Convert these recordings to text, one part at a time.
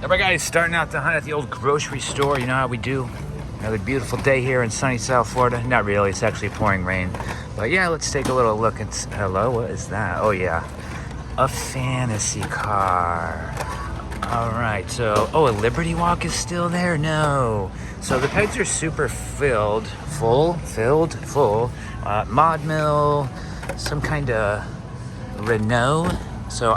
All right, guys, starting out the hunt at the old grocery store. You know how we do. Another beautiful day here in sunny South Florida. Not really, it's actually pouring rain. But yeah, let's take a little look and hello, what is that? Oh yeah, a fantasy car. All right, so, oh, a Liberty Walk is still there? No. So the pegs are super full. Mod Mill, some kind of Renault. So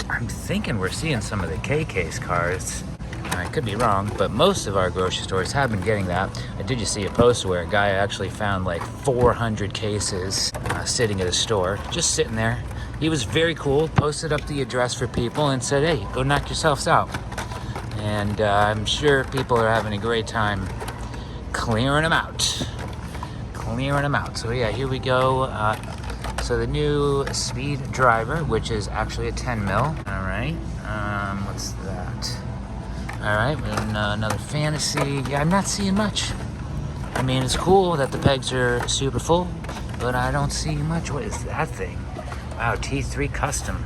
I'm thinking we're seeing some of the K-Case cars. I could be wrong, but most of our grocery stores have been getting that. I did just see a post where a guy actually found like 400 cases sitting at a store, just sitting there. He was very cool, posted up the address for people and said, hey, go knock yourselves out. And I'm sure people are having a great time clearing them out. So yeah, here we go. So the new Speed Driver, which is actually a 10 mil. All right, what's that? All right, and another Fantasy. Yeah, I'm not seeing much. I mean, it's cool that the pegs are super full, but I don't see much. What is that thing? Wow, T3 Custom.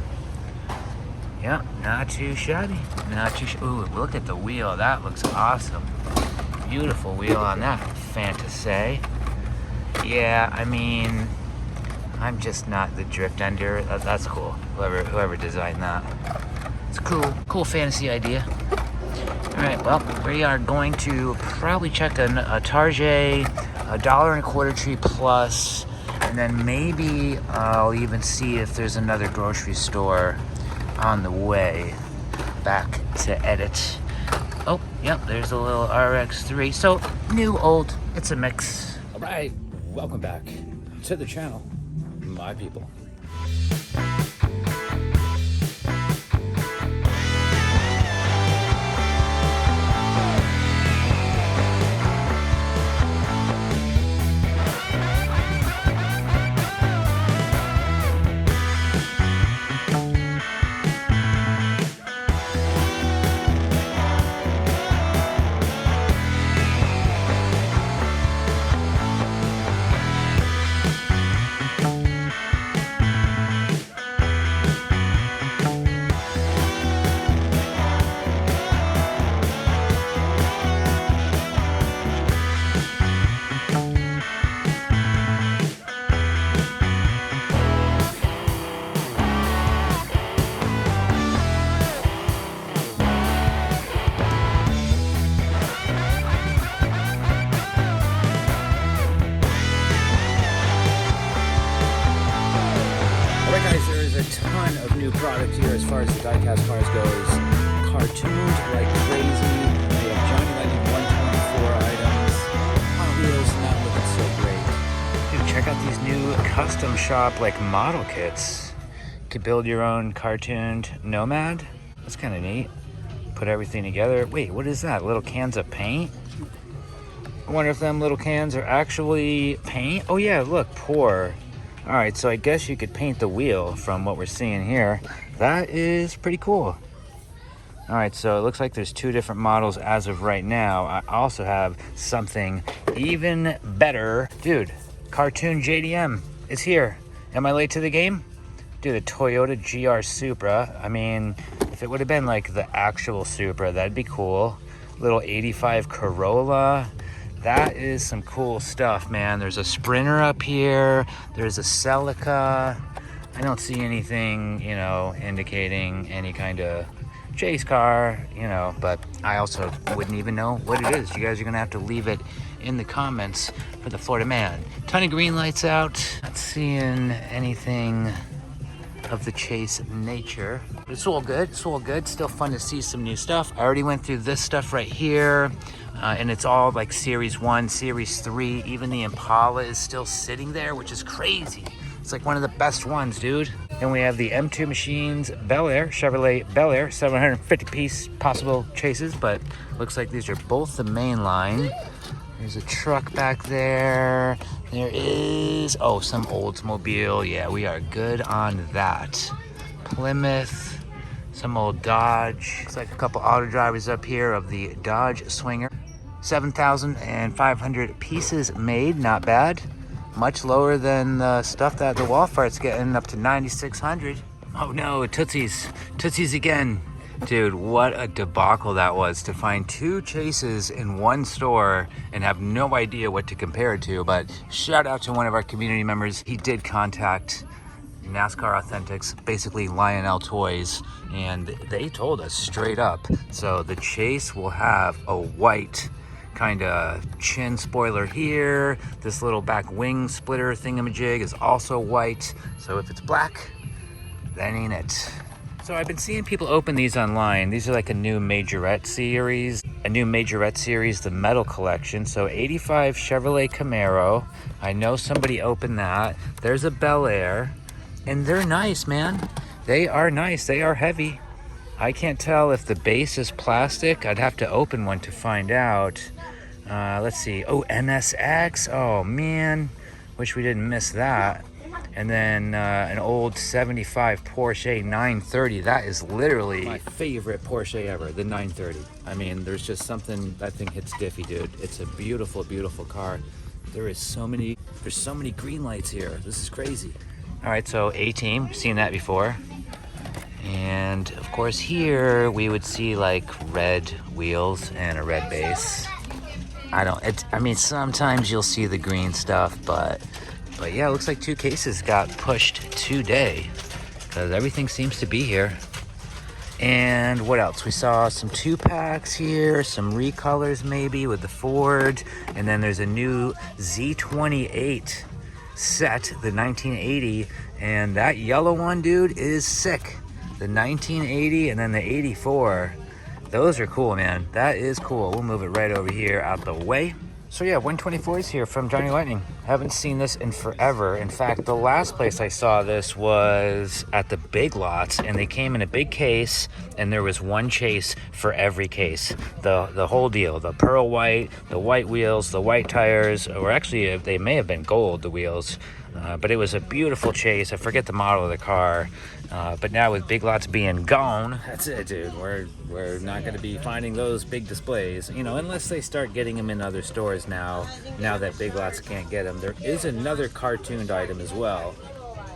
Yeah, not too shabby. Ooh, look at the wheel. That looks awesome. Beautiful wheel on that Fantasy. Yeah, I mean, I'm just not the drift ender. That's cool. Whoever designed that. It's a cool fantasy idea. All right, well, we are going to probably check a Target, $1.25 Tree Plus, and then maybe I'll even see if there's another grocery store on the way back to edit. Oh, yep, there's a little RX-3. So, new, old, it's a mix. All right, welcome back to the channel, my people. Ton of new product here as far as the Diecast cars goes. Cartoons like crazy. We have Johnny Lightning 124 items. Hot Wheels not looking so great. Dude, check out these new custom shop like model kits. You could build your own cartooned Nomad. That's kind of neat. Put everything together. Wait, what is that? Little cans of paint? I wonder if them little cans are actually paint. Oh yeah, look, pour. All right, so I guess you could paint the wheel from what we're seeing here. That is pretty cool. All right, so it looks like there's two different models as of right now. I also have something even better. Dude, cartoon JDM is here. Am I late to the game? Dude, the Toyota GR Supra. I mean, if it would have been like the actual Supra, that'd be cool. Little 85 Corolla. That is some cool stuff, man. There's a Sprinter up here. There's a Celica. I don't see anything, you know, indicating any kind of chase car, you know, but I also wouldn't even know what it is. You guys are gonna have to leave it in the comments for the Florida Man. Ton of green lights out. Not seeing anything of the chase nature. But it's all good, Still fun to see some new stuff. I already went through this stuff right here. And it's all like Series 1, Series 3. Even the Impala is still sitting there, which is crazy. It's like one of the best ones, dude. Then we have the M2 Machines Bel Air, Chevrolet Bel Air, 750-piece possible chases, but looks like these are both the main line. There's a truck back there. There is, oh, some Oldsmobile. Yeah, we are good on that. Plymouth, some old Dodge. Looks like a couple auto drivers up here of the Dodge Swinger. 7,500 pieces made, not bad. Much lower than the stuff that the Wolfart's getting, up to 9,600. Oh no, Tootsies again. Dude, what a debacle that was to find two chases in one store and have no idea what to compare it to. But shout out to one of our community members. He did contact NASCAR Authentics, basically Lionel Toys, and they told us straight up. So the chase will have a white kind of chin spoiler here. This little back wing splitter thingamajig is also white. So if it's black, that ain't it. So I've been seeing people open these online. These are like a new Majorette series. The metal collection. So 85 Chevrolet Camaro. I know somebody opened that. There's a Bel Air. And they're nice, man. They are nice. They are heavy. I can't tell if the base is plastic. I'd have to open one to find out. Let's see. Oh, NSX. Oh, man. Wish we didn't miss that. And then an old 75 Porsche 930. That is literally my favorite Porsche ever, the 930. I mean, there's just something, that thing hits diffy, dude. It's a beautiful, beautiful car. There's so many green lights here. This is crazy. All right, so A-Team, seen that before. And of course here we would see like red wheels and a red base. I mean, sometimes you'll see the green stuff, but yeah, it looks like two cases got pushed today because everything seems to be here. And what else? We saw some 2-packs here, some recolors maybe with the Ford, and then there's a new Z28 set, the 1980, and that yellow one, dude, is sick. The 1980 and then the 84. Those are cool, man. That is cool. We'll move it right over here out the way. So yeah, 124s here from Johnny Lightning. Haven't seen this in forever. In fact, the last place I saw this was at the Big Lots, and they came in a big case, and there was one chase for every case. The whole deal, the pearl white, the white wheels, the white tires, or actually they may have been gold, the wheels. But it was a beautiful chase. I forget the model of the car. But now with Big Lots being gone, that's it, dude. We're not going to be finding those big displays, you know, unless they start getting them in other stores now that Big Lots can't get them. There is another cartooned item as well.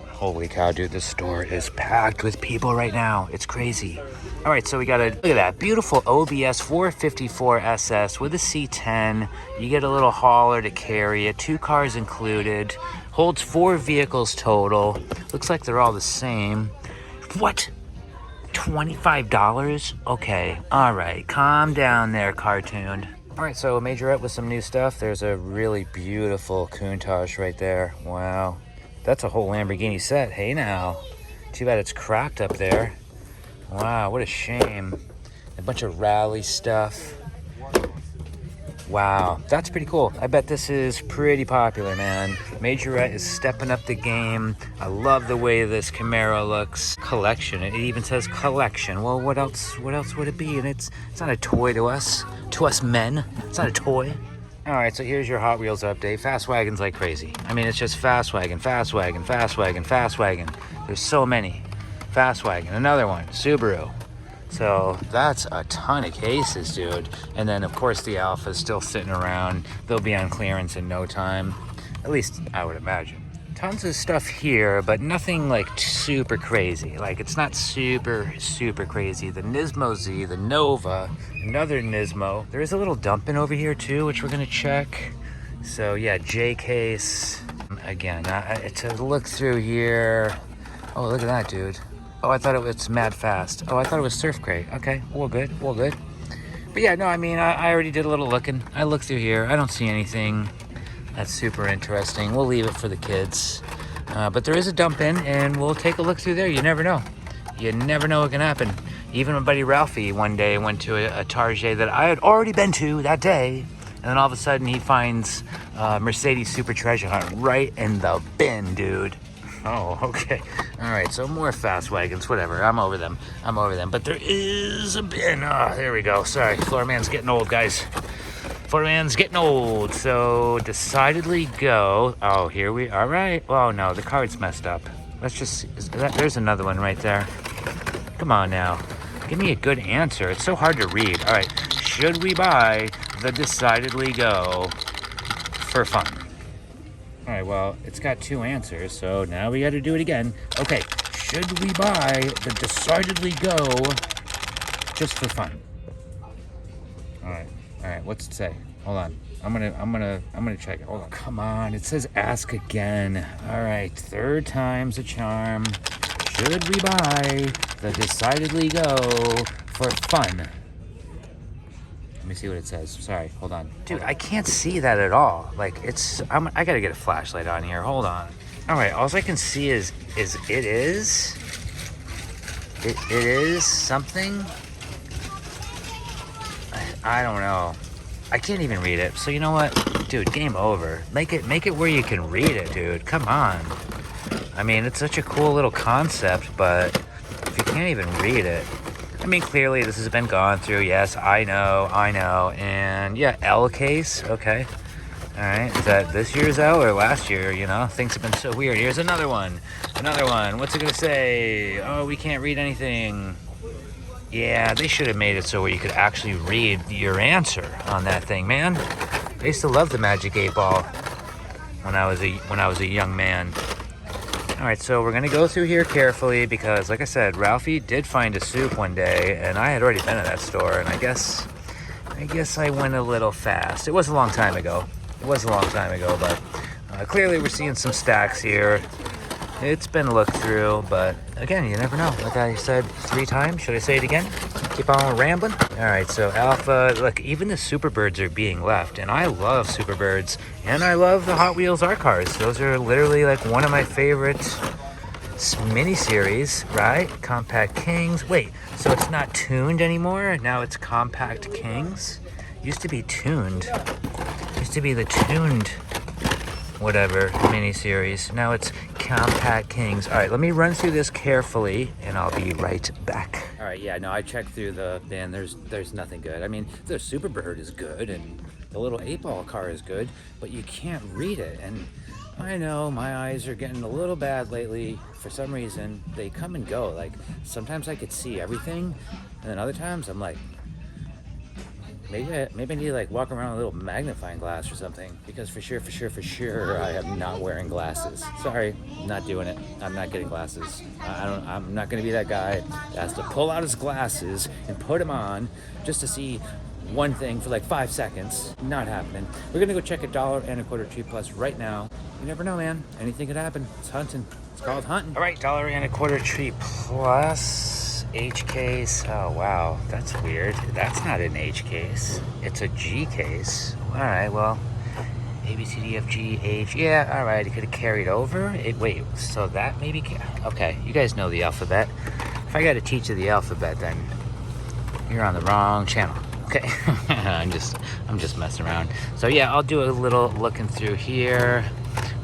Holy cow, dude, this store is packed with people right now. It's crazy. All right, so we got look at that beautiful OBS 454 SS with a C10. You get a little hauler to carry it, 2 cars included, holds 4 vehicles total. Looks like they're all the same. What? $25? Okay, all right, calm down there, cartoon. All right, so Majorette with some new stuff. There's a really beautiful Countach right there. Wow, that's a whole Lamborghini set. Hey now, too bad it's cracked up there. Wow, what a shame. A bunch of rally stuff. Wow, that's pretty cool. I bet this is pretty popular, man. Majorette is stepping up the game. I love the way this Camaro looks. Collection, it even says collection. Well, what else would it be? And it's not a toy to us men. It's not a toy. All right, so here's your Hot Wheels update. Fast wagons like crazy. I mean, it's just fast wagon, fast wagon, fast wagon, fast wagon. There's so many. Fast wagon, another one, Subaru. So that's a ton of cases, dude. And then of course the Alpha is still sitting around. They'll be on clearance in no time. At least I would imagine. Tons of stuff here, but nothing like super crazy. Like it's not super crazy. The Nismo Z, the Nova, another Nismo. There is a little dumping over here too, which we're gonna check. So yeah, J case. Again, to look through here. Oh, look at that, dude. Oh, I thought it was Mad Fast. Oh, I thought it was Surf Crate. Okay, well good. But yeah, no, I mean, I already did a little looking. I looked through here. I don't see anything that's super interesting. We'll leave it for the kids. But there is a dump in, and we'll take a look through there. You never know. You never know what can happen. Even my buddy Ralphie one day went to a Target that I had already been to that day. And then all of a sudden he finds Mercedes Super Treasure Hunt right in the bin, dude. Oh, okay. All right, so more fast wagons, whatever. I'm over them. But there is a bin. Oh, there we go. Sorry, Floorman's getting old, guys. Floorman's getting old. So decidedly go. Oh, here we. All right. Oh no, the card's messed up. Let's just. There's another one right there. Come on now, give me a good answer. It's so hard to read. All right. Should we buy the decidedly go for fun? All right, well, it's got 2 answers, so now we got to do it again. Okay, should we buy the decidedly go just for fun. All right, what's it say? Hold on, I'm gonna check it. Hold on, come on, it says ask again. All right, third time's a charm. Should we buy the decidedly go for fun? Let me see what it says. Sorry, hold on. Dude, I can't see that at all. Like, I gotta get a flashlight on here. Hold on. All right, all I can see is it is something. I don't know. I can't even read it. So you know what? Dude, game over. Make it where you can read it, dude. Come on. I mean, it's such a cool little concept, but if you can't even read it, I mean, clearly this has been gone through. Yes, I know. And yeah, L case. Okay. All right. Is that this year's L or last year? You know, things have been so weird. Here's another one. What's it gonna say? Oh, we can't read anything. Yeah, they should have made it so where you could actually read your answer on that thing, man. I used to love the Magic 8 Ball when I was a young man. All right, so we're gonna go through here carefully because, like I said, Ralphie did find a soup one day, and I had already been at that store, and I guess I went a little fast. It was a long time ago, but clearly we're seeing some stacks here. It's been looked through, but again, you never know. Like I said 3 times, should I say it again? Keep on rambling. All right, so Alpha, look, even the Superbirds are being left, and I love Superbirds, and I love the Hot Wheels art cars. Those are literally like one of my favorite mini-series, right? Compact Kings. Wait, so it's not tuned anymore? Now it's Compact Kings? Used to be tuned. Used to be the tuned whatever mini-series. Now it's Compact Kings. All right, let me run through this carefully, and I'll be right back. All right, yeah, no, I checked through the bin. There's nothing good. I mean, the Superbird is good, and the little 8-ball car is good, but you can't read it. And I know my eyes are getting a little bad lately. For some reason, they come and go. Like, sometimes I could see everything, and then other times I'm like, maybe I need to like walk around with a little magnifying glass or something, because for sure I am not wearing glasses. Sorry, not doing it. I'm not getting glasses. I'm not gonna be that guy that has to pull out his glasses and put them on just to see one thing for like 5 seconds. Not happening. We're gonna go check a $1.25 Tree Plus right now. You never know, man. Anything could happen. It's hunting. It's called hunting. All right, $1.25 Tree Plus. H case. Oh wow, that's weird. That's not an H case. It's a G case. All right, well, A B C D F G H. Yeah, all right. It could have carried over. Wait, so that maybe? Okay, you guys know the alphabet. If I got to teach you the alphabet, then you're on the wrong channel. Okay, I'm just messing around. So yeah, I'll do a little looking through here.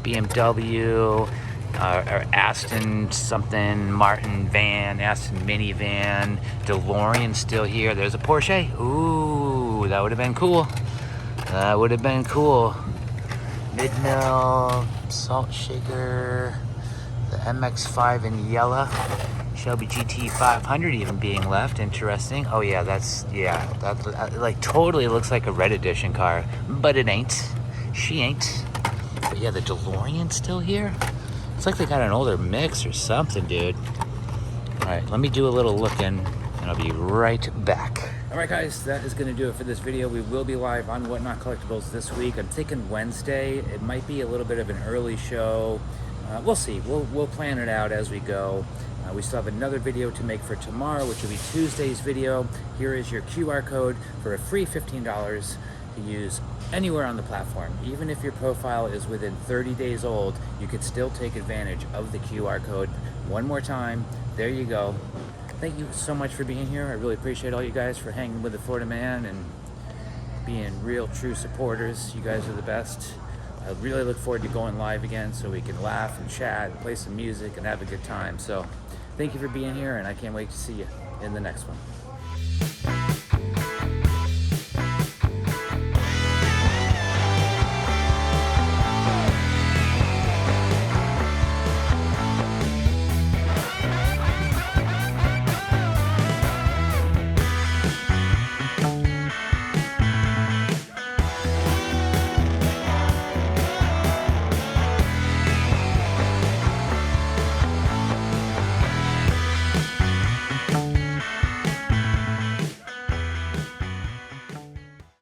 BMW. Or Aston something, Martin van, Aston minivan, DeLorean still here. There's a Porsche. Ooh, that would have been cool. Mid-mill, salt shaker, the MX-5 in yellow, Shelby GT 500 even being left. Interesting. Oh yeah, that like totally looks like a red edition car, but it ain't. She ain't. But yeah, the DeLorean's still here. It's like they got an older mix or something, dude. All right, let me do a little looking, and I'll be right back. All right, guys, that is going to do it for this video. We will be live on Whatnot Collectibles this week. I'm thinking Wednesday. It might be a little bit of an early show. We'll see. We'll plan it out as we go. We still have another video to make for tomorrow, which will be Tuesday's video. Here is your QR code for a free $15 to use anywhere on the platform. Even if your profile is within 30 days old, you could still take advantage of the QR code. One more time, there you go. Thank you so much for being here. I really appreciate all you guys for hanging with the Florida Man and being real true supporters. You guys are the best. I really look forward to going live again so we can laugh and chat and play some music and have a good time. So thank you for being here, and I can't wait to see you in the next one.